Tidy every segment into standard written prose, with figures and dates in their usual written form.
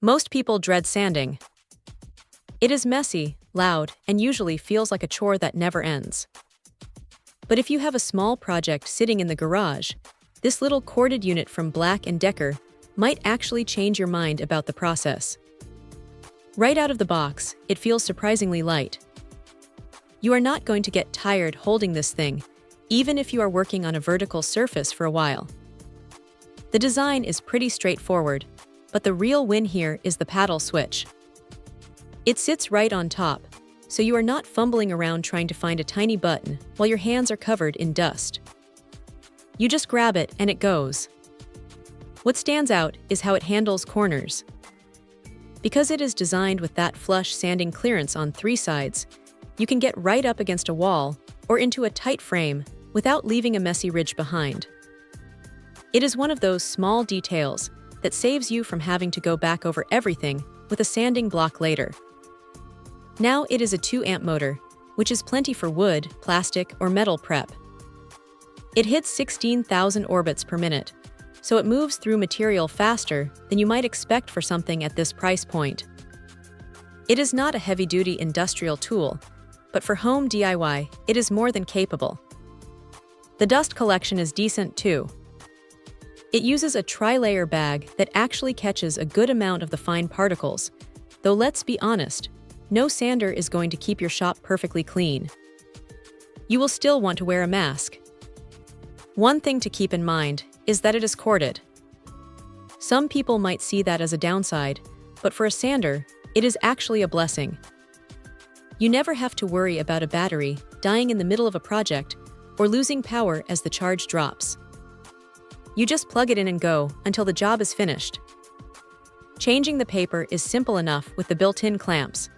Most people dread sanding. It is messy, loud, and usually feels like a chore that never ends. But if you have a small project sitting in the garage, this little corded unit from Black & Decker might actually change your mind about the process. Right out of the box, it feels surprisingly light. You are not going to get tired holding this thing, even if you are working on a vertical surface for a while. The design is pretty straightforward, but the real win here is the paddle switch. It sits right on top, so you are not fumbling around trying to find a tiny button while your hands are covered in dust. You just grab it and it goes. What stands out is how it handles corners. Because it is designed with that flush sanding clearance on 3 sides, you can get right up against a wall or into a tight frame without leaving a messy ridge behind. It is one of those small details that saves you from having to go back over everything with a sanding block later. Now it is a 2-amp motor, which is plenty for wood, plastic, or metal prep. It hits 16,000 orbits per minute, so it moves through material faster than you might expect for something at this price point. It is not a heavy-duty industrial tool, but for home DIY, it is more than capable. The dust collection is decent too. It uses a tri-layer bag that actually catches a good amount of the fine particles, though let's be honest, no sander is going to keep your shop perfectly clean. You will still want to wear a mask. One thing to keep in mind is that it is corded. Some people might see that as a downside, but for a sander, it is actually a blessing. You never have to worry about a battery dying in the middle of a project or losing power as the charge drops. You just plug it in and go until the job is finished. Changing the paper is simple enough with the built-in clamps.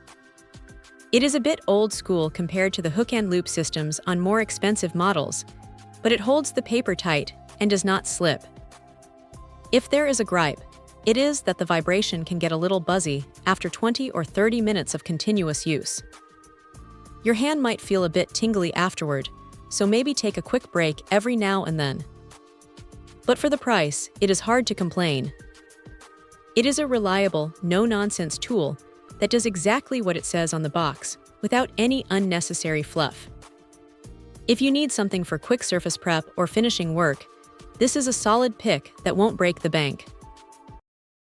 It is a bit old school compared to the hook and loop systems on more expensive models, but it holds the paper tight and does not slip. If there is a gripe, it is that the vibration can get a little buzzy after 20 or 30 minutes of continuous use. Your hand might feel a bit tingly afterward, so maybe take a quick break every now and then. But for the price, it is hard to complain. It is a reliable, no-nonsense tool that does exactly what it says on the box, without any unnecessary fluff. If you need something for quick surface prep or finishing work, this is a solid pick that won't break the bank.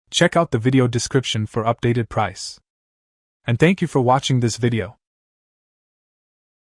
Check out the video description for updated price. And thank you for watching this video.